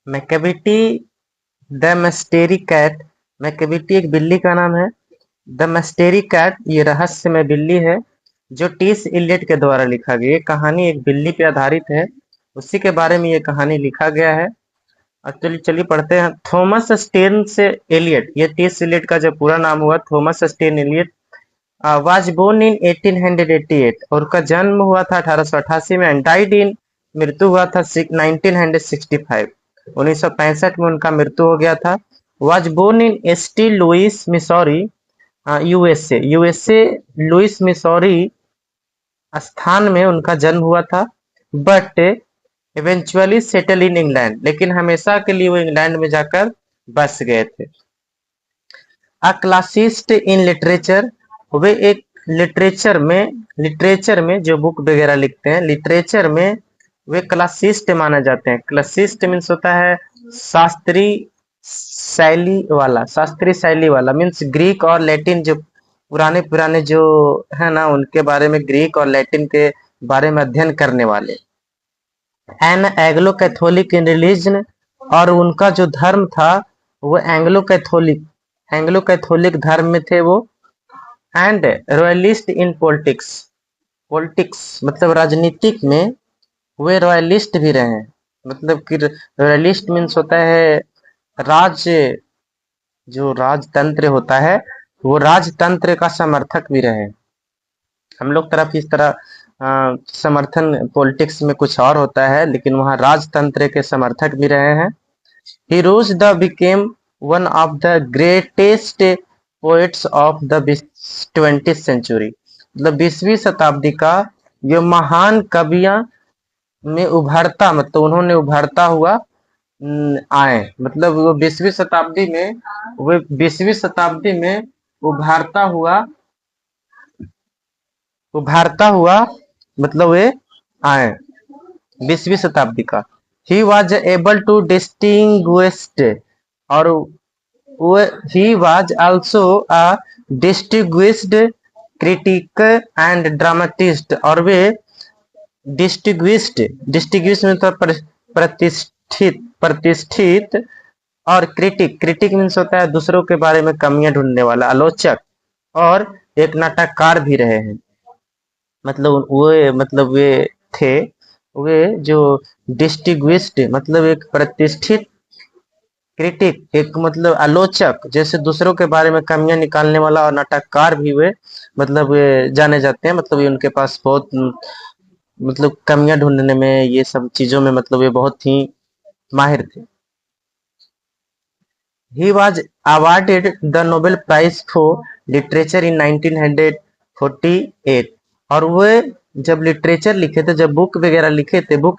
Macavity the mystery cat. Macavity एक बिल्ली का नाम है। द मिस्टेरी कैट ये रहस्यमय बिल्ली है जो टीस इलियट के द्वारा लिखा गया। ये कहानी एक बिल्ली पे आधारित है, उसी के बारे में ये कहानी लिखा गया है। चलिए चलिए पढ़ते हैं। थॉमस स्टेन से एलियट, ये टीस इलियट का जो पूरा नाम हुआ Thomas stand Elliott, was born in 1888 और उसका जन्म हुआ था 1888 में एंड डाइड इन, मृत्यु हुआ था 1965, 1965 में उनका मृत्यु हो गया था। Was born in ST Louis Missouri, USA, Louis Missouri स्थान में उनका जन्म हुआ था। But eventually settle in England, लेकिन हमेशा के लिए वो इंग्लैंड में जाकर बस गए थे। अ क्लासिस्ट इन लिटरेचर, वे एक लिटरेचर में जो बुक वगैरह लिखते हैं, लिटरेचर में वे क्लासिस्ट माने जाते हैं। क्लासिस्ट मीन्स होता है शास्त्रीय शैली वाला मीन्स ग्रीक और लैटिन, जो पुराने पुराने जो है ना उनके बारे में, ग्रीक और लैटिन के बारे में अध्ययन करने वाले। An Anglo Catholic in religion, और उनका जो धर्म था वो एंग्लो कैथोलिक धर्म में थे वो। एंड रॉयलिस्ट इन पॉलिटिक्स, मतलब राजनीतिक में वे रॉयलिस्ट भी रहे हैं। मतलब कि रॉयलिस्ट मीन्स होता है राज, जो राजतंत्र होता है वो राजतंत्र का समर्थक भी रहे। हम लोग तरफ इस तरह समर्थन पॉलिटिक्स में कुछ और होता है, लेकिन वहाँ राजतंत्र के समर्थक भी रहे हैं। He rose the became one of the greatest poets of the 20th century, मतलब 20वीं शताब्दी का जो महान कवियां में उभरता, मतलब उन्होंने उभरता हुआ आए, मतलब वो 20वीं शताब्दी में उभारता हुआ मतलब वे आए 20वीं शताब्दी का। He was able to distinguished, और he was also a distinguished critic and dramatist, और वे डिस्टिंग्विश्ड में तो प्रतिष्ठित, और क्रिटिक मीन्स होता है दूसरों के बारे में कमियां ढूंढने वाला, आलोचक, और एक नाटककार भी रहे हैं। मतलब वे थे, वे जो डिस्टिंग्विश्ड मतलब एक प्रतिष्ठित, क्रिटिक एक मतलब आलोचक, जैसे दूसरों के बारे में कमियां निकालने वाला, और नाटककार भी वे मतलब वे जाने जाते हैं। मतलब ये उनके पास बहुत मतलब कमियां ढूंढने में, ये सब चीजों में मतलब ये बहुत ही माहिर थे। He was awarded the Nobel prize for literature in 1948, और वे जब लिटरेचर लिखे थे, जब बुक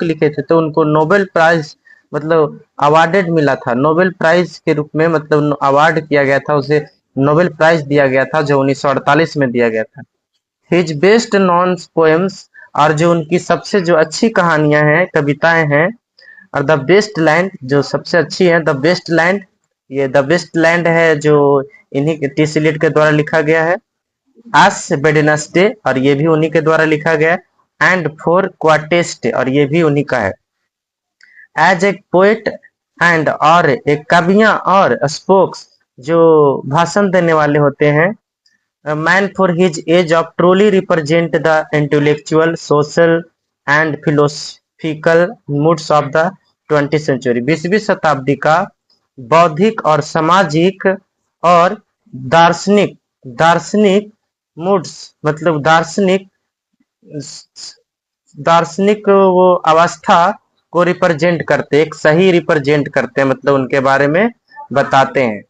लिखे थे तो उनको नोबेल प्राइज मतलब अवार्डेड मिला था, नोबेल प्राइज के रूप में मतलब अवार्ड किया गया था उसे, नोबेल प्राइज दिया गया था जो 1948 में दिया गया था। हिज बेस्ट नॉन पोएम्स, और जो उनकी सबसे जो अच्छी कहानियां हैं, कविताएं हैं, और द बेस्ट लैंड जो सबसे अच्छी है, द बेस्ट लैंड, ये द बेस्ट लैंड है जो इन्हीं के टी सिलेट के द्वारा लिखा गया है। एस वेडनेसडे, और ये भी उन्हीं के द्वारा लिखा गया है। एंड फॉर क्वाटेस्ट, और ये भी उन्हीं का है। एज ए पोएट एंड, और एक कवियां और स्पोक्स जो भाषण देने वाले होते हैं, man for his age of truly represent the intellectual, social and philosophical moods of the 20th century, 20वीं शताब्दी का बौद्धिक और सामाजिक और दार्शनिक मूड्स, मतलब दार्शनिक वो अवस्था को रिप्रेजेंट करते, एक सही रिप्रेजेंट करते हैं, मतलब उनके बारे में बताते हैं।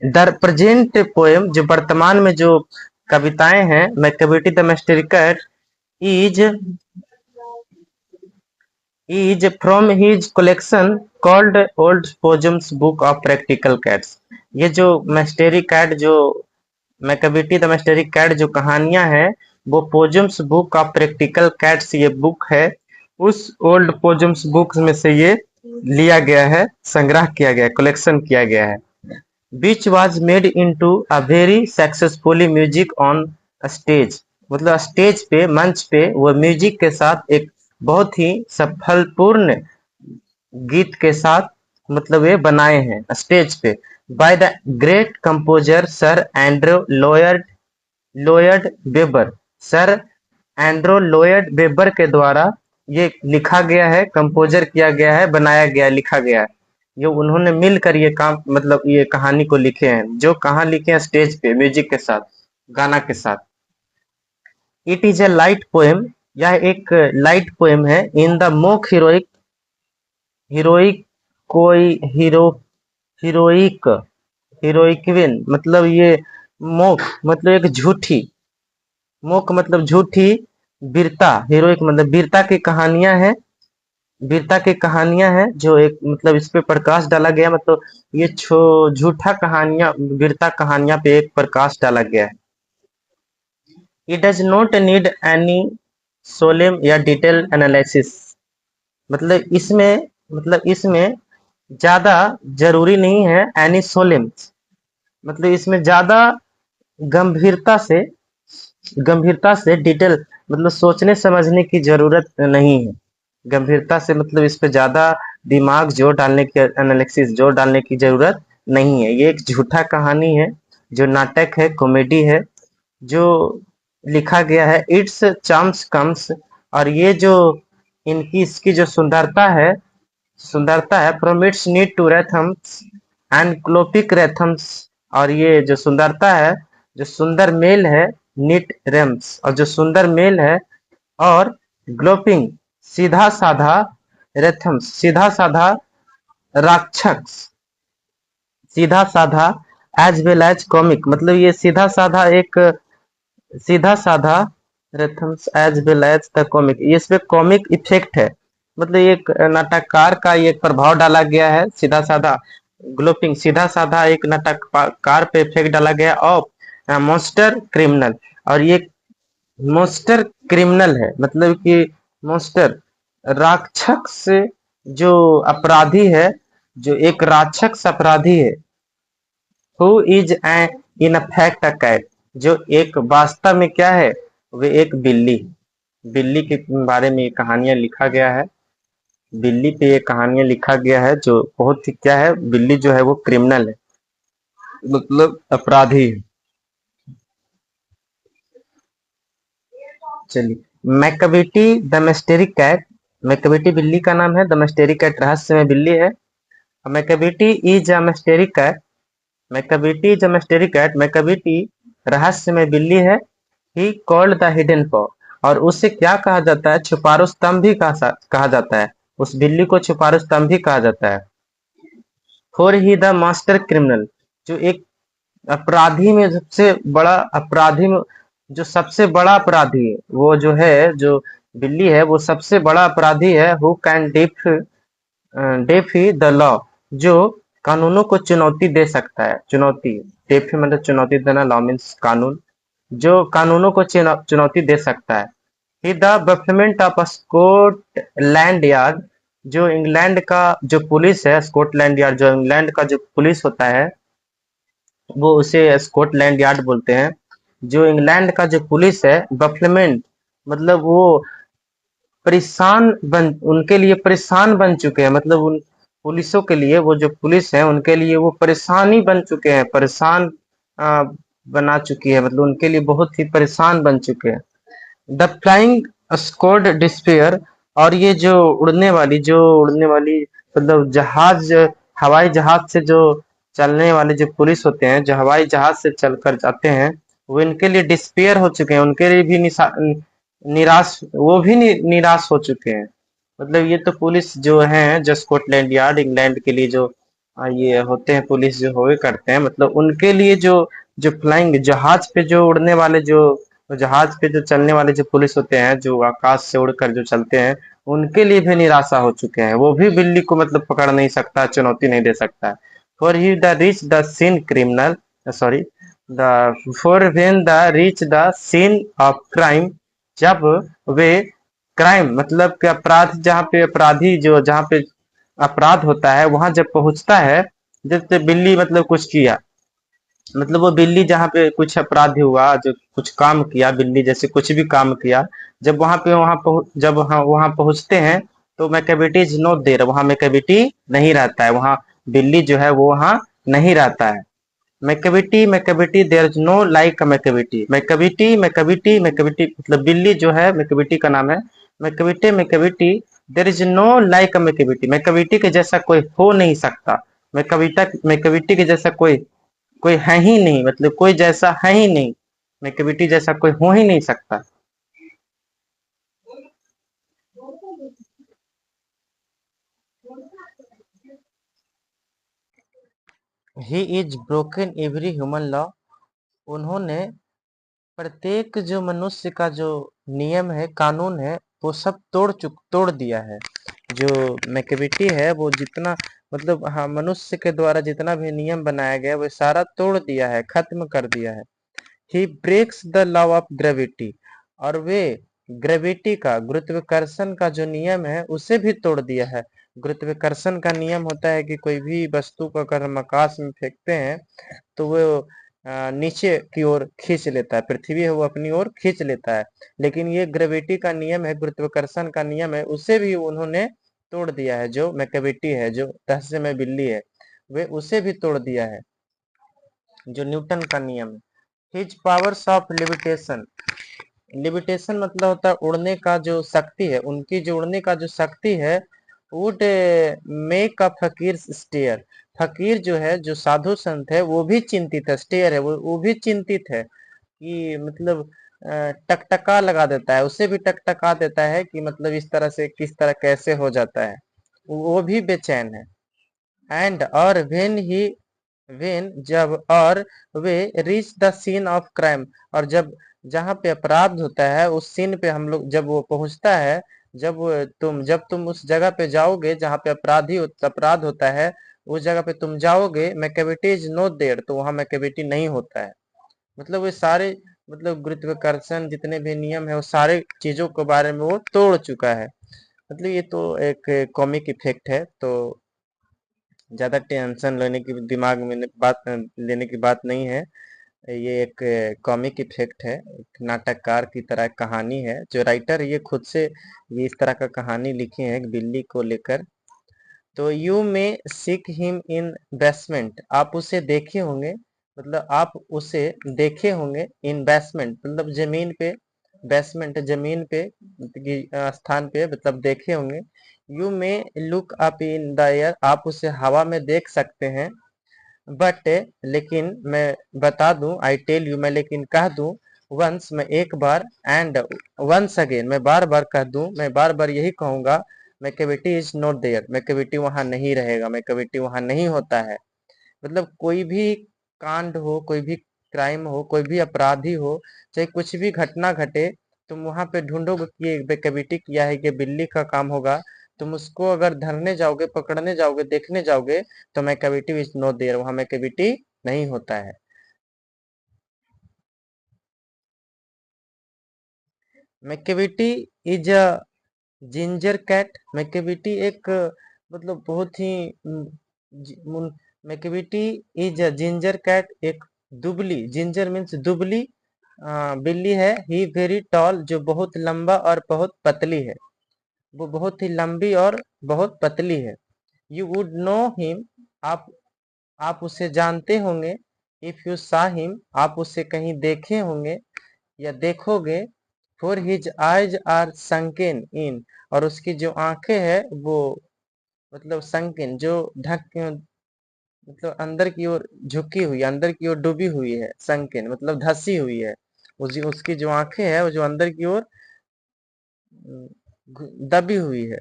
द प्रेजेंट पोएम, जो वर्तमान में जो कविताएं हैं, Macavity the mystery cat is from his collection called old poems book of practical cats. ये जो मिस्ट्री कैट, जो मैकेविटी द मिस्ट्री कैट जो कहानियां हैं, वो poems book of practical cats ये बुक है, उस ओल्ड पोएम्स बुक्स में से ये लिया गया है, संग्रह किया गया, कलेक्शन किया गया है। which was made into a very successfully music on stage, मतलब स्टेज पे, मंच पे वो म्यूजिक के साथ एक बहुत ही सफलपूर्ण गीत के साथ मतलब ये बनाए हैं स्टेज पे, by the great composer sir Andrew Lloyd weber. Sir Andrew Lloyd weber के द्वारा ये लिखा गया है, कंपोजर किया गया है, बनाया गया है, लिखा गया है। ये उन्होंने मिलकर ये काम मतलब ये कहानी को लिखे हैं, जो कहाँ लिखे हैं स्टेज पे म्यूजिक के साथ, गाना के साथ। It is a light poem, यह एक लाइट पोएम है। In the mock heroic heroic कोई हीरोइक हीरोइक्विन, मतलब ये मोक मतलब एक झूठी, मोक मतलब झूठी, वीरता, हीरोइक मतलब वीरता की कहानियां हैं, वीरता की कहानियां हैं जो एक मतलब इस पे प्रकाश डाला गया, मतलब ये झूठा कहानियां, वीरता कहानियां पे एक प्रकाश डाला गया है। It does not need any solemn या डिटेल एनालिसिस, मतलब इसमें ज्यादा जरूरी नहीं है, एनी सोलेम मतलब इसमें ज्यादा गंभीरता से डिटेल मतलब सोचने समझने की जरूरत नहीं है। गंभीरता से मतलब इस पे ज्यादा दिमाग जोर डालने की, एनालिसिस जोर डालने की जरूरत नहीं है। ये एक झूठा कहानी है, जो नाटक है, कॉमेडी है, जो लिखा गया है। इट्स चार्म्स कम्स, और ये जो इनकी इसकी जो सुंदरता है from its need to rhythms and क्लोपिक रेथम्स, और ये जो सुंदरता है, जो सुंदर मेल है, नीट रेम्स, और जो सुंदर मेल है, और ग्लोपिंग सीधा साधा, रेथम्स सीधा साधा, राक्षस सीधा साधा, एज वेल एज कॉमिक, मतलब ये सीधा साधा rhythms as well as the comic, ये इसमें कॉमिक इफेक्ट है, मतलब एक नाटककार का ये प्रभाव डाला गया है। सीधा साधा ग्लोपिंग, सीधा साधा एक नाटककार पे इफेक्ट डाला गया ऑफ मॉन्स्टर क्रिमिनल, और ये मॉन्स्टर क्रिमिनल है, मतलब कि मॉन्स्टर राक्षस, जो अपराधी है, जो एक राक्षस अपराधी है। Who is in fact a cat, जो एक वास्तव में क्या है, वे एक बिल्ली, बिल्ली के बारे में ये कहानियां लिखा गया है। बिल्ली पे ये कहानियां लिखा गया है, जो बहुत ही क्या है, बिल्ली जो है वो क्रिमिनल है, मतलब अपराधी है। चलिए, मैकबेटी द मिस्टेरी कैट, मैकबेटी बिल्ली का नाम है, द मिस्टेरी कैट रहस्यमय बिल्ली है। Macavity is a mystery cat, Macavity is a mystery cat, Macavity रहस्यमय बिल्ली है। ही कॉल्ड द हिडन पॉ, और उसे क्या कहा जाता है, छुपारू स्तंभ भी कहा जाता है, उस बिल्ली को छुपारू स्तंभ भी कहा जाता है। For he the master criminal, जो एक अपराधी में सबसे बड़ा अपराधी में, जो सबसे बड़ा अपराधी है, वो जो है, जो बिल्ली है, वो सबसे बड़ा अपराधी है। Who can DeFi the law, जो कानूनों को चुनौती दे सकता है, चुनौती, डेफी मतलब चुनौती देना, लॉ मीन्स कानून, जो कानूनों को चुनौती दे सकता है। ही द बफेमेंट ऑफ स्कॉटलैंड यार्ड, जो इंग्लैंड का जो पुलिस है, स्कॉटलैंड यार्ड जो इंग्लैंड का जो पुलिस होता है, वो उसे स्कॉटलैंड यार्ड बोलते हैं। जो इंग्लैंड का जो पुलिस है, बफेमेंट मतलब वो परेशान बन, उनके लिए परेशान बन चुके हैं, मतलब उन पुलिसों के लिए, वो जो पुलिस है उनके लिए वो परेशानी बन चुके हैं, परेशान आ, बना चुकी है, मतलब उनके लिए बहुत ही परेशान बन चुके हैं। द फ्लाइंग स्क्वाड डिस्पेयर, और ये जो उड़ने वाली मतलब जहाज, हवाई जहाज से जो चलने वाले जो पुलिस होते हैं, जो हवाई जहाज से चलकर जाते हैं, वो इनके लिए डिस्पेयर हो चुके हैं, उनके लिए भी निराश, वो भी निराश हो चुके हैं। मतलब ये तो पुलिस जो है, जो स्कॉटलैंड यार्ड इंग्लैंड के लिए जो ये होते हैं, पुलिस जो होए करते हैं, मतलब उनके लिए जो जो फ्लाइंग जहाज पे जो उड़ने वाले जो जहाज पे जो चलने वाले जो पुलिस होते हैं, जो आकाश से उड़कर जो चलते हैं, उनके लिए भी निराशा हो चुके हैं। वो भी बिल्ली को मतलब पकड़ नहीं सकता, चुनौती नहीं दे सकता। For he the rich the scene criminal, sorry, the for when the rich the scene of crime, जब वे क्राइम मतलब कि अपराध, जहाँ पे अपराधी जो जहाँ पे अपराध होता है वहां जब पहुंचता है, जैसे बिल्ली मतलब कुछ किया, मतलब वो बिल्ली जहाँ पे कुछ अपराध हुआ, जो कुछ काम किया, बिल्ली जैसे कुछ भी काम किया, जब जब वहाँ पहुंचते हैं तो मैकेविटी इज नॉट देयर, वहाँ मैकेविटी नहीं रहता है, वहाँ बिल्ली जो है वो वहाँ नहीं रहता है। Macavity Macavity there is no like Macavity, Macavity Macavity Macavity मतलब बिल्ली जो है मैकेविटी का नाम है। Macavity Macavity there is no like Macavity, Macavity के जैसा कोई हो नहीं सकता। मैकेविटी के जैसा कोई कोई है ही नहीं, मतलब कोई जैसा है ही नहीं, मैकेविटी जैसा कोई हो ही नहीं सकता। He is broken every human law, उन्होंने प्रत्येक जो मनुष्य का जो नियम है, कानून है, वो सब तोड़ दिया है। जो मैकेविटी है वो जितना मतलब हाँ मनुष्य के द्वारा जितना भी नियम बनाया गया वो सारा तोड़ दिया है, खत्म कर दिया है। He breaks the law of gravity, और वे ग्रेविटी का, गुरुत्वाकर्षण का जो नियम है उसे भी तोड़ दिया है। गुरुत्वाकर्षण का नियम होता है कि कोई भी वस्तु को अगर हम आकाश में फेंकते हैं तो वो नीचे की ओर खींच लेता है, पृथ्वी है वो अपनी ओर खींच लेता है। लेकिन ये ग्रेविटी का नियम है, गुरुत्वाकर्षण का नियम है, उसे भी उन्होंने तोड़ दिया है। जो मैकेविटी है, जो रहस्यमय बिल्ली है, वे उसे भी तोड़ दिया है, जो न्यूटन का नियम है। His powers of limitation, limitation मतलब होता है उड़ने का जो शक्ति है, उनकी जो उड़ने का जो शक्ति है, वुड मेक अ फकीर स्टेयर, फकीर जो है, जो साधु संत है, वो भी चिंतित है, स्टेयर है वो भी चिंतित है कि मतलब टकटका लगा देता है, उसे भी टकटका देता है कि मतलब इस तरह से किस तरह कैसे हो जाता है, वो भी बेचैन है। एंड और वेन जब और वे reach the scene of crime, और जब जहाँ पे अपराध होता है उस सीन पे हम लोग जब वो पहुंचता है, जब तुम उस जगह पे जाओगे जहाँ पे अपराध होता है, उस जगह पे तुम जाओगे, मैकेविटी इज नॉट देयर, तो वहां मैकेविटी नहीं होता है। मतलब वे सारे मतलब गुरुत्वाकर्षण जितने भी नियम है वो सारे चीजों के बारे में वो तोड़ चुका है। मतलब ये तो एक कॉमिक इफेक्ट है, तो ज्यादा टेंशन लेने की दिमाग में बात लेने की बात नहीं है। ये एक कॉमिक इफेक्ट है, एक नाटककार की तरह कहानी है। जो राइटर ये खुद से ये इस तरह का कहानी लिखे हैं एक बिल्ली को लेकर। तो यू में सीक हिम इन बेसमेंट, आप उसे देखे होंगे, मतलब आप उसे देखे होंगे इन बेसमेंट मतलब जमीन पे, बेसमेंट जमीन पे की स्थान पे मतलब देखे होंगे। यू में look up in the air, आप उसे हवा में देख सकते हैं। बट लेकिन मैं बता दूं, आई टेल यू, मैं लेकिन कह दूं, वंस मैं एक बार, एंड वंस अगेन मैं बार बार कह दूं, मैं बार बार यही कहूंगा, Macavity is not there, Macavity वहां नहीं रहेगा, मैकेविटी वहां नहीं होता है। मतलब कोई भी कांड हो, कोई भी क्राइम हो, कोई भी अपराधी हो, चाहे कुछ भी घटना घटे, तुम वहां पे ढूंढोगे कि ये बेकविटी किया है, कि बिल्ली का काम होगा। तुम उसको अगर धरने जाओगे, पकड़ने जाओगे, देखने जाओगे, तो मैकेविटी इज नॉट देयर, वहां मैकेविटी नहीं होता है। Macavity is a ginger cat, Macavity एक मतलब बहुत ही Macavity is a ginger cat, एक दुबली, जिंजर मीन्स दुबली बिल्ली है। ही वेरी टॉल, जो बहुत लंबा और बहुत पतली है, वो बहुत ही लंबी और बहुत पतली है। यू वुड नो हिम, आप आप उसे जानते होंगे। इफ यू सा हिम, आप उसे कहीं देखे होंगे या देखोगे। For his eyes are sunken in, और उसकी जो आंखें हैं वो मतलब संकेन, जो ढक मतलब अंदर की ओर झुकी हुई, अंदर की ओर डूबी हुई है, संकेन मतलब धसी हुई है। उसकी जो आंखें हैं वो जो अंदर की ओर दबी हुई है।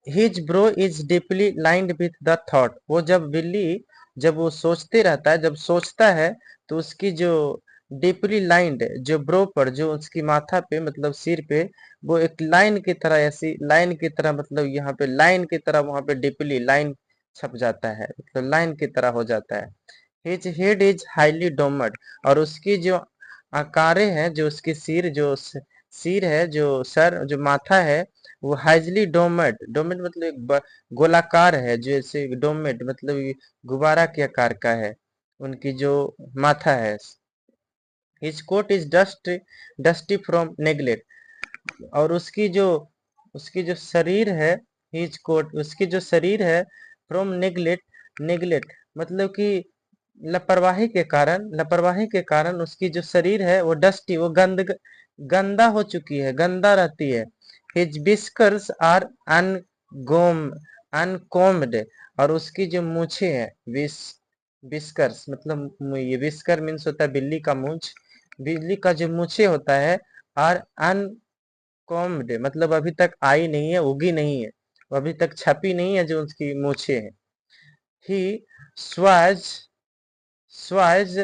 His bro is deeply lined with the thought, वो जब बिल्ली जब वो सोचते रहता है, जब सोचता है, तो उसकी जो डीपली लाइंड जो ब्रो पर, जो उसकी माथा पे मतलब सिर पे, वो एक लाइन की तरह, ऐसी लाइन की तरह, मतलब यहाँ पे लाइन की तरह वहां पे डीपली लाइन छप जाता है, मतलब लाइन की तरह हो जाता है। हिज हेड इज हाईली डोमड, और उसकी जो आकारें हैं, जो उसकी सिर है, जो सर जो माथा है, वो हाइजली डोमेट, डोमेट मतलब एक गोलाकार है, जैसे डोमेट मतलब ये गुब्बारा के आकार का है, उनकी जो माथा है। His coat is dusty from neglect, और उसकी जो शरीर है, हिज कोट उसकी जो शरीर है, फ्रॉम नेग्लेक्ट, नेग्लेक्ट मतलब कि लापरवाही के कारण उसकी जो शरीर है वो डस्टी, वो गंदा हो चुकी है, गंदा रहती है। हिज बिस्कर्स आर अनगोम अनकोम्ड, और उसकी जो मूछे है, बिस्कर्स मतलब ये बिस्कर मीन्स होता है बिल्ली का मूंछ, बिल्ली का जो मूछे होता है, आर अनकॉम्ड मतलब अभी तक आई नहीं है, उगी नहीं है, वो अभी तक छपी नहीं है जो उसकी मूछे है। He sways sways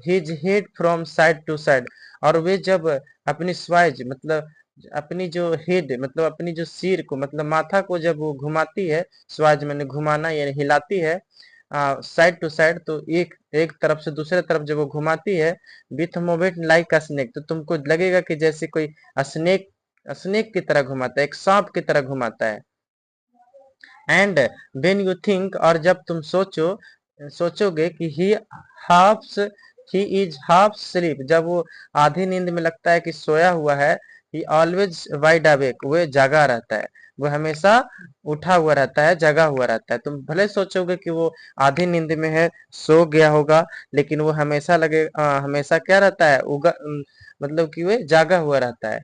his head from side to side, और वे जब अपनी स्वाइज मतलब अपनी जो हेड मतलब अपनी जो सिर को मतलब माथा को जब वो घुमाती है, स्वाइज मैंने घुमाना यानी हिलाती है, साइड टू साइड, तो एक एक तरफ से दूसरे तरफ जब वो घुमाती है, with movement like a snake, तो तुमको लगेगा कि जैसे कोई स्नेक स्नेक की तरह घुमाता है, एक सांप की तरह घुमाता है। एंड वेन यू थिंक, और जब तुम सोचोगे कि halves he is half sleep, जब वो आधी नींद में लगता है कि सोया हुआ है, ही ऑलवेज वाइड अवेक, वो जागा रहता है, वो हमेशा उठा हुआ रहता है, जगा हुआ रहता है। तुम भले सोचोगे कि वो आधी नींद में है, सो गया होगा, लेकिन वो हमेशा क्या रहता है, मतलब कि वो जागा हुआ रहता है।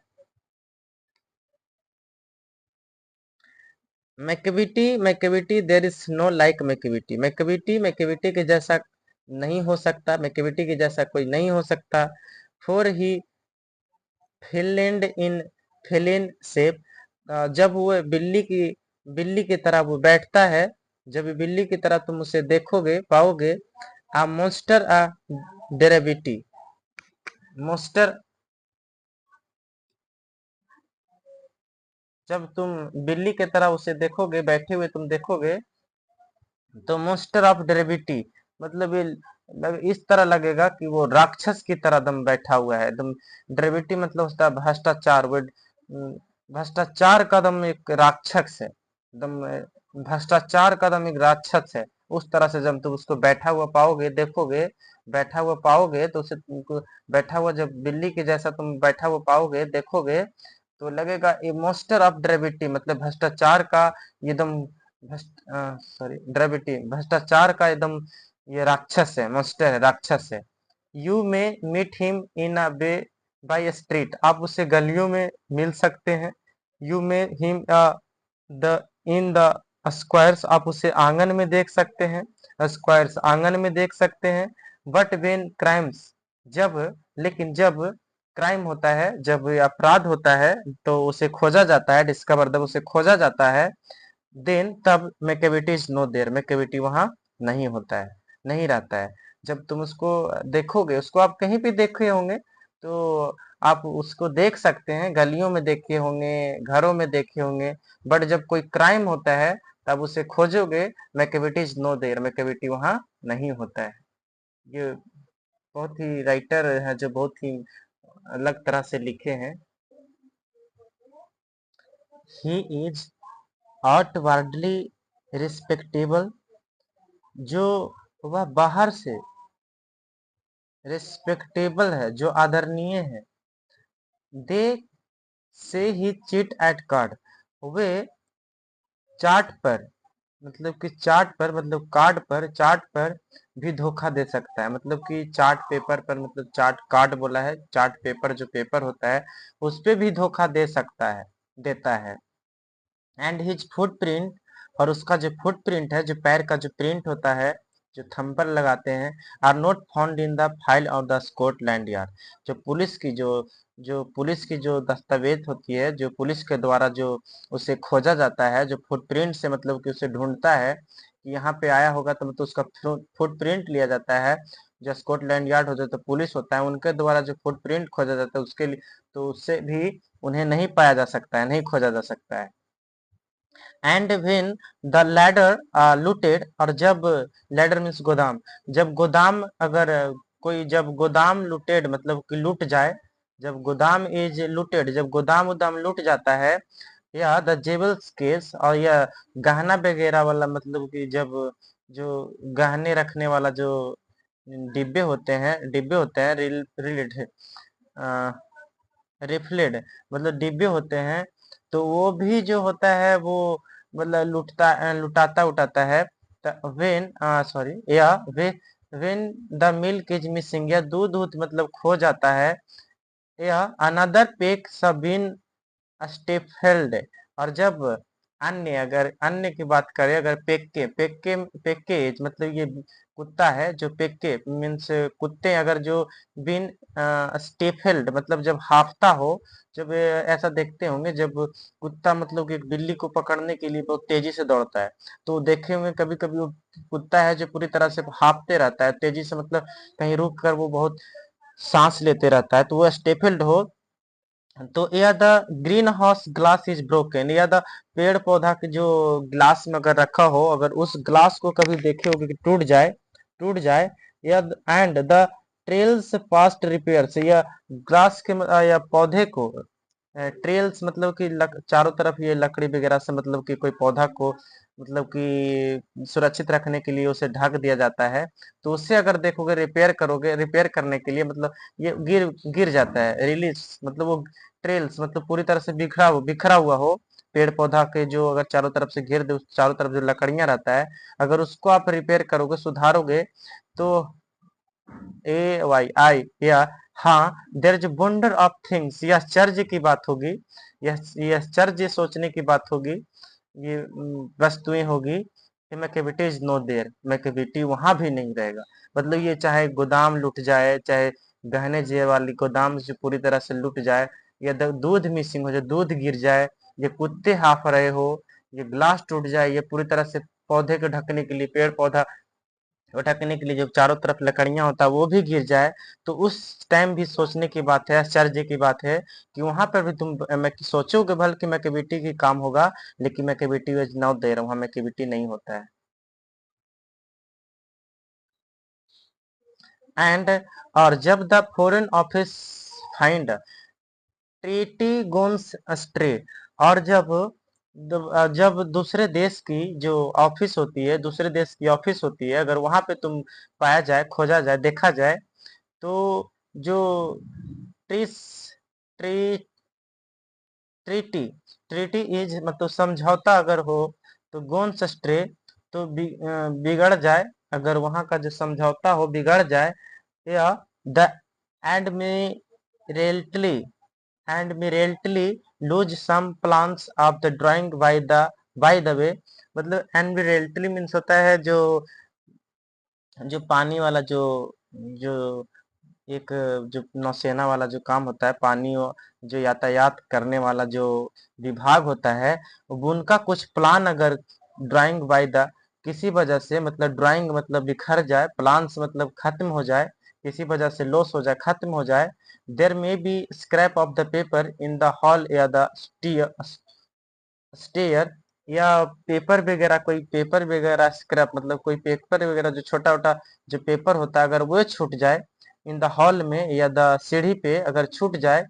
Macavity Macavity there is no like Macavity, Macavity के जैसा नहीं हो सकता, मैकेविटी के जैसा कोई नहीं हो सकता। फोर ही फिलेंड इन फिलिन शेप, जब वो बिल्ली की तरह वो बैठता है, जब बिल्ली की तरह तुम उसे देखोगे पाओगे। आ मोस्टर आ डेरेविटी, मोस्टर जब तुम बिल्ली की तरह उसे देखोगे, बैठे हुए तुम देखोगे, तो मोस्टर ऑफ डेरिविटी मतलब ये इस तरह लगेगा कि वो राक्षस की तरह दम बैठा हुआ है एकदम। डेरिविटी मतलब होता है भ्रष्टाचार, वो भ्रष्टाचार का दम एक राक्षस है एकदम, भ्रष्टाचार का दम एक राक्षस है। उस तरह से जब तुम उसको बैठा हुआ पाओगे, देखोगे, बैठा हुआ पाओगे तो उसे तुमको बैठा हुआ जब बिल्ली के जैसा तुम बैठा हुआ पाओगे, देखोगे, तो लगेगा ए मोस्टर ऑफ डेरिविटी मतलब भ्रष्टाचार का एकदम सॉरी ड्रेविटी भ्रष्टाचार का एकदम ये राक्षस है, मॉन्स्टर है, राक्षस है। यू में meet him in a way by street, आप उसे गलियों में मिल सकते हैं। यू में him the in the squares, आप उसे आंगन में देख सकते हैं, स्क्वायर्स आंगन में देख सकते हैं। बट वेन क्राइम्स, जब लेकिन जब क्राइम होता है, जब अपराध होता है, तो उसे खोजा जाता है, डिस्कवर जब उसे खोजा जाता है, देन तब Macavity is no there, Macavity वहां नहीं होता है, नहीं रहता है। जब तुम उसको देखोगे, उसको आप कहीं भी देखे होंगे, तो आप उसको देख सकते हैं, गलियों में देखे होंगे, घरों में देखे होंगे, बट जब कोई क्राइम होता है तब उसे खोजोगे, Macavity is no there, Macavity वहां नहीं होता है। ये बहुत ही राइटर है जो बहुत ही अलग तरह से लिखे हैं। ही इज आउटवर्डली रिस्पेक्टेबल, जो वह बाहर से रिस्पेक्टेबल है, जो आदरणीय है। दे से ही चीट एट कार्ड, वे चार्ट पर कार्ड पर, चार्ट पर भी धोखा दे सकता है, मतलब कि चार्ट पेपर पर, मतलब चार्ट कार्ड बोला है, चार्ट पेपर जो पेपर होता है उस पे भी धोखा दे सकता है, देता है। एंड हिज फुटप्रिंट, और उसका जो फुटप्रिंट है, जो पैर का जो प्रिंट होता है, जो थंपर लगाते हैं, are not found in the file of the Scotland yard, जो पुलिस की जो दस्तावेज होती है, जो पुलिस के द्वारा जो उसे खोजा जाता है, जो फुटप्रिंट से मतलब कि उसे ढूंढता है कि यहाँ पे आया होगा, तो मतलब उसका फुटप्रिंट लिया जाता है। जो स्कॉटलैंड यार्ड होता है तो पुलिस होता है, उनके द्वारा जो फुटप्रिंट खोजा जाता है उसके लिए, तो उससे भी उन्हें नहीं पाया जा सकता है, नहीं खोजा जा सकता है। And when the ladder looted, और जब लैडर मीन्स गोदाम, जब गोदाम अगर जब गोदाम लूटेड मतलब कि लूट जाए, जब गोदाम इज लूटेड, जब गोदाम उदाम लूट जाता है, या द जेबल्स केस, और यह गहना वगैरह वाला, मतलब कि जब जो गहने रखने वाला जो डिब्बे होते हैं रिलेटेड रिफिल्ड, मतलब डिब्बे होते हैं, तो वो भी जो होता है वो मतलब लुटाता उठाता है। वेन सॉरी या way when the milk is missing, या दूध मतलब खो जाता है, या अनदर पेक सबीन स्टेफेल्ड। और जब अगर अन्य की बात करें, अगर पेक्के मतलब ये कुत्ता है, जो पेक्के मीन्स कुत्ते, अगर जो बिन स्टेफेल्ड मतलब जब हाफता हो, जब ऐसा देखते होंगे जब कुत्ता मतलब कि एक बिल्ली को पकड़ने के लिए बहुत तेजी से दौड़ता है, तो देखे होंगे कभी कभी वो कुत्ता है जो पूरी तरह से हाफते रहता है तेजी से, मतलब कहीं रुक कर वो बहुत सांस लेते रहता है, तो वो स्टेफेल्ड हो। तो या the green house glass is broken, या द पेड़ पौधा के जो ग्लास में अगर रखा हो, अगर उस ग्लास को कभी देखे होगे कि टूट जाए, या and the trails past repairs, या ग्लास के या पौधे को ट्रेल्स मतलब कि चारों तरफ ये लकड़ी वगैरह से, मतलब कि कोई पौधा को मतलब कि सुरक्षित रखने के लिए उसे ढक दिया जाता है, तो उससे अगर देखोगे रिपेयर करने के लिए, मतलब ये गिर गिर जाता है, रिलीज मतलब वो ट्रेल्स मतलब पूरी तरह से बिखरा हुआ हो, पेड़ पौधा के जो अगर चारों तरफ से घेर दे, उस चारों तरफ जो लकड़ियां रहता है, अगर उसको आप रिपेयर करोगे, सुधारोगे, तो AYI या हाँ, there is wonder of things, यह चर्ज की बात होगी, यह चर्ज सोचने की बात होगी, ये वस्तुएं होगी कि Macavity is not there, Macavity वहां भी नहीं रहेगा। मतलब ये चाहे गोदाम लुट जाए, चाहे गहने जे वाली गोदाम से पूरी तरह से लुट जाए, या दूध मिसिंग हो जाए, दूध गिर जाए, ये कुत्ते हाफ रहे हो, ये ग्लास टूट जाए, ये पूरी तरह से पौधे को ढकने के लिए पेड़ पौधा ढकने के लिए जो चारों तरफ लकड़ियां होता है वो भी गिर जाए, तो उस टाइम भी सोचने की बात है, आश्चर्य की बात है कि वहां पर भी तुम मैं सोचोगे भल कि मैकेविटी की काम होगा, लेकिन मैकेविटी इज नॉट देयर, वहां मैकेविटी नहीं होता है। एंड और जब the Foreign Office find treaty gone's astray, और जब दूसरे देश की जो ऑफिस होती है, दूसरे देश की ऑफिस होती है, अगर वहां पे तुम पाया जाए, खोजा जाए, देखा जाए, तो जो trees tree treaty treaty is मतलब समझौता अगर हो, तो गोन्स स्ट्रे तो बिगड़ जाए, अगर वहां का जो समझौता हो बिगड़ जाए, या the Admiralty Admiralty lose some plans of the drawing by the way, मतलब एडमिरेल्टली मीन्स होता है जो जो पानी वाला जो एक जो नौसेना वाला जो काम होता है, पानी जो यातायात करने वाला जो विभाग होता है, वो उनका कुछ प्लान अगर ड्राइंग बाय द किसी वजह से, मतलब ड्राइंग मतलब बिखर जाए, प्लान्स मतलब खत्म हो जाए, किसी वजह से लॉस हो जाए, खत्म हो जाए, there may be scrap of the paper in the hall या द स्टेयर, या पेपर वगैरह, कोई पेपर वगैरह स्क्रैप मतलब कोई पेपर वगैरह जो छोटा छोटा जो पेपर होता है, अगर वो छूट जाए इन द हॉल में या द सीढ़ी पे अगर छूट जाए,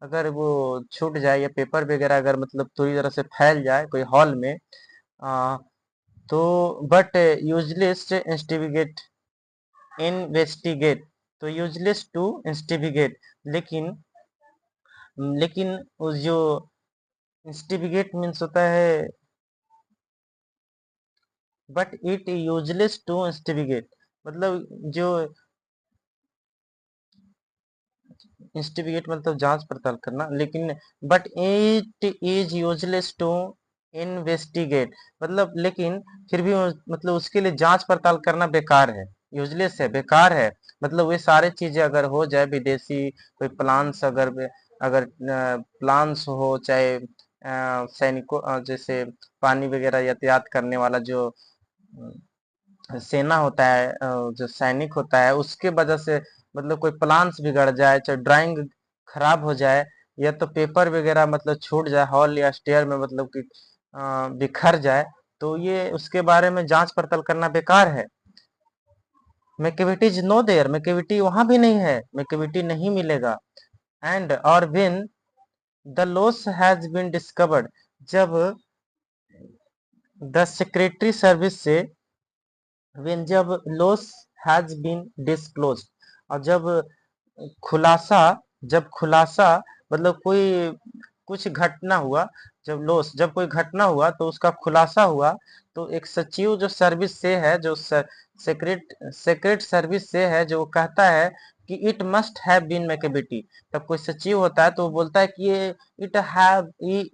अगर वो छूट जाए या पेपर वगैरह अगर मतलब पूरी तरह से फैल जाए कोई हॉल में, आ, तो बट यूजलेस इन्वेस्टिगेट तो यूजलेस टू इंस्टिगेट, लेकिन लेकिन उस जो इंस्टिगेट मीन्स होता है, but it useless to instigate, मतलब जो इंस्टिगेट मतलब जांच पड़ताल करना, लेकिन but it is useless to investigate, मतलब लेकिन फिर भी मतलब उसके लिए जांच पड़ताल करना बेकार है, यूजलेस है, बेकार है। मतलब वे सारे चीजें अगर हो जाए, विदेशी कोई प्लान्स अगर प्लान्स हो, चाहे सैनिकों जैसे पानी वगैरह यातायात करने वाला जो सेना होता है, जो सैनिक होता है, उसके वजह से मतलब कोई प्लान्स बिगड़ जाए, चाहे ड्राइंग खराब हो जाए, या तो पेपर वगैरह मतलब छूट जाए हॉल या स्टेयर में, मतलब कि बिखर जाए, तो ये उसके बारे में जांच पड़ताल करना बेकार है। Macavity is no there, Macavity वहां भी नहीं है, मैकेविटी नहीं मिलेगा। एंड और when the loss has been discovered, जब द सेक्रेटरी सर्विस से when जब loss has been disclosed, और खुलासा जब खुलासा मतलब कोई कुछ घटना हुआ, जब कोई घटना हुआ तो उसका खुलासा हुआ, तो एक सचिव जो सर्विस से है, जो सेक्रेट सर्विस से है, जो वो कहता है कि इट मस्ट हैव बीन मैकेबिटी। तब कोई सचिव होता है तो वो बोलता है कि ये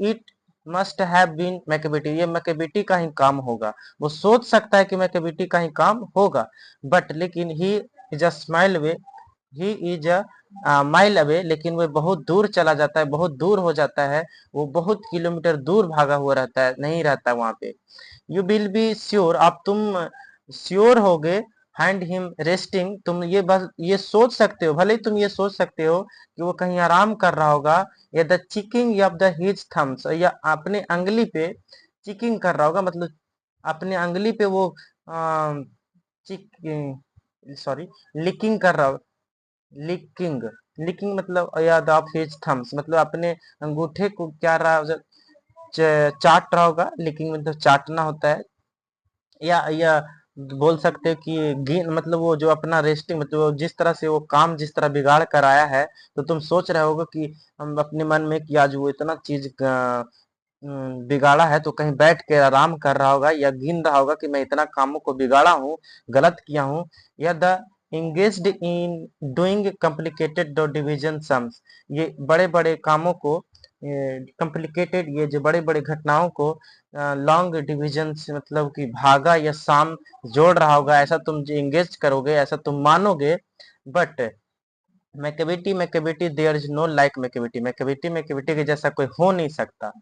इट मस्ट हैव बीन मैकेबिटी, ये मैकेबिटी का ही काम होगा। वो सोच सकता है कि मैकेबिटी का ही काम होगा, बट लेकिन he is a smile way he is a mile away, लेकिन वो बहुत दूर चला जाता है, बहुत दूर हो जाता है, वो बहुत किलोमीटर दूर भागा हुआ रहता है, नहीं रहता वहां पे। यू विल बी श्योर, अब तुम श्योर होगे, फाइंड हिम रेस्टिंग, तुम ये बस ये सोच सकते हो, भले ही तुम ये सोच सकते हो कि वो कहीं आराम कर रहा होगा, या the checking of the his Thums, या अपने अंगली पे चिकिंग कर रहा होगा, मतलब अपने अंगली पे वो चिक सॉरी लिकिंग कर रहा, लिकिंग लिकिंग मतलब या द ऑफ हिज थम्स, मतलब अपने अंगूठे को क्या रहा, चाट रहा होगा। लिकिंग मतलब चाटना होता है, या बोल सकते हो कि गिन मतलब वो जो अपना रेस्टिंग मतलब वो जिस तरह से वो काम जिस तरह बिगाड़ कर आया है, तो तुम सोच रहे होगे कि हम अपने मन में कि आज वो इतना चीज बिगाड़ा है, तो कहीं बैठ के आराम कर रहा होगा, या गिन रहा होगा कि मैं इतना कामों को बिगाड़ा हूँ, गलत किया हूँ। या the engaged in doing complicated division sums, ये बड़े बड़े कामों को, कॉम्प्लिकेटेड ये जो बड़े बड़े घटनाओं को लॉन्ग डिवीजन से मतलब कि भागा या साम जोड़ रहा होगा, ऐसा तुम इंगेज करोगे, ऐसा तुम मानोगे। But Macavity Macavity there is no like Macavity, Macavity Macavity के जैसा कोई हो नहीं सकता।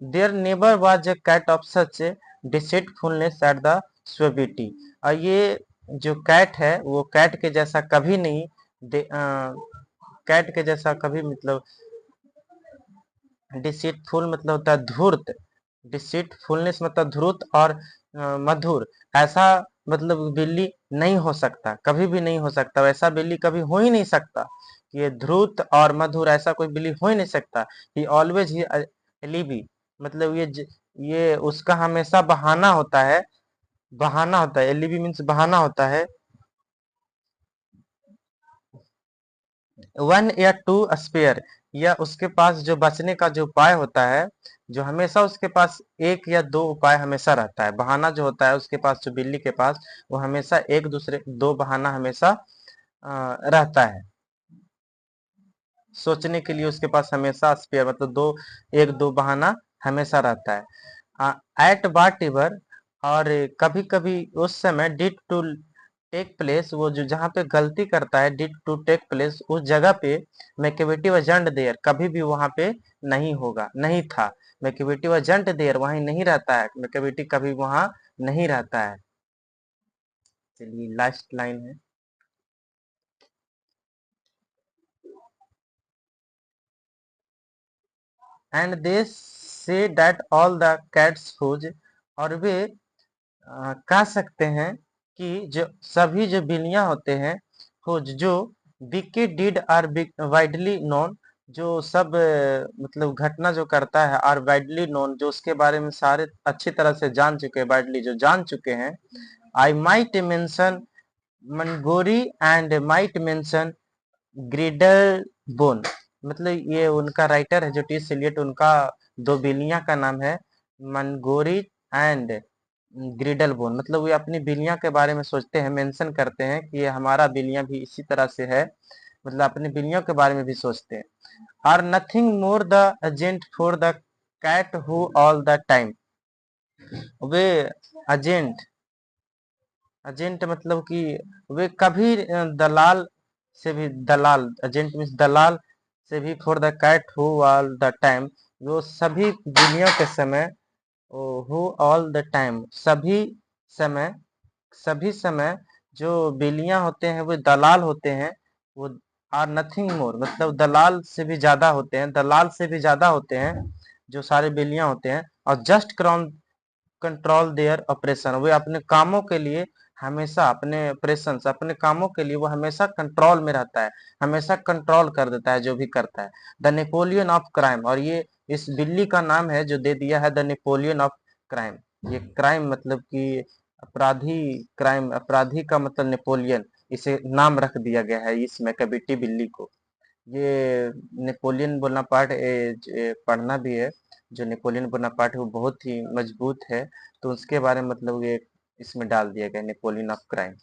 There never was a cat of such deceitfulness at the suavity, और ये जो कैट है वो कैट के जैसा कभी नहीं, कैट के जैसा कभी मतलब डिसीटफुल मतलब होता है धूर्त, डिसीटफुलनेस मतलब धूर्त, और मधुर, ऐसा मतलब बिल्ली नहीं हो सकता, कभी भी नहीं हो सकता, वैसा बिल्ली कभी हो ही नहीं सकता कि ये धूर्त और मधुर, ऐसा कोई बिल्ली हो ही नहीं सकता। ही ऑलवेज ही एलिबी, मतलब ये उसका हमेशा बहाना होता है, बहाना होता है, एलिबी मीन्स बहाना होता है। वन या टू स्पेयर, या उसके पास जो बचने का जो उपाय होता है, जो हमेशा उसके पास एक या दो उपाय हमेशा रहता है, बहाना जो होता है उसके पास, जो बिल्ली के पास, वो हमेशा एक दूसरे दो बहाना हमेशा रहता है, सोचने के लिए उसके पास हमेशा स्पेयर मतलब दो, एक दो बहाना हमेशा रहता है। एट वाट एवर, और कभी कभी उस समय डिड टू टेक प्लेस, वो जो जहाँ पे गलती करता है, डिड टू टेक प्लेस, उस जगह पे मैकेबिटी वजंट देयर, कभी भी वहां पे नहीं होगा, नहीं था। मैकेबिटी वजंट देयर, वहीं नहीं रहता है, मैकेबिटी कभी वहां नहीं रहता है। चलिए लास्ट लाइन है, and they say that all the cats whose, और वे कह सकते हैं कि जो सभी जो बिल्लियां होते हैं, हुज जो Vicky did are widely known, जो सब मतलब घटना जो करता है, आर वाइडली नोन, जो उसके बारे में सारे अच्छी तरह से जान चुके हैं, वाइडली जो जान चुके हैं। I might mention Mungojerrie and might mention Griddlebone, मतलब ये उनका राइटर है जो टी सिलियट, उनका दो बिल्लियां का नाम है मनगोरी एंड ग्रिडल बोन, मतलब वे अपनी बिल्लियां के बारे में सोचते हैं, मेंशन करते हैं कि ये हमारा बिल्लियां भी इसी तरह से है, मतलब अपनी बिल्लियों के बारे में भी सोचते हैं। Are nothing more the agent for the cat who all the time, way agent, agent मतलब कि वे कभी दलाल से भी, दलाल एजेंट मीन्स दलाल से भी, for the cat who all the time, वो सभी बिल्लियों के समय, हु ऑल द टाइम सभी समय, सभी समय जो बिल्लियां होते हैं वो दलाल होते हैं, वो आर नथिंग मोर मतलब दलाल से भी ज्यादा होते हैं, दलाल से भी ज्यादा होते हैं जो सारे बिल्लियां होते हैं, और जस्ट कंट्रोल देयर ऑपरेशन, वे अपने कामों के लिए हमेशा अपने ऑपरेशंस, अपने कामों के लिए वो हमेशा कंट्रोल में रहता है, हमेशा कंट्रोल कर देता है जो भी करता है। द नेपोलियन ऑफ क्राइम, और ये इस बिल्ली का नाम है जो दे दिया है द नेपोलियन ऑफ क्राइम। ये क्राइम मतलब कि अपराधी, क्राइम अपराधी का मतलब नेपोलियन, इसे नाम रख दिया गया है इस मैकाबिटी बिल्ली को। ये नेपोलियन बोनापार्ट पढ़ना भी है। जो नेपोलियन बोनापार्ट है वो बहुत ही मजबूत है, तो उसके बारे में मतलब ये इसमें डाल दिया गया नेपोलियन ऑफ क्राइम।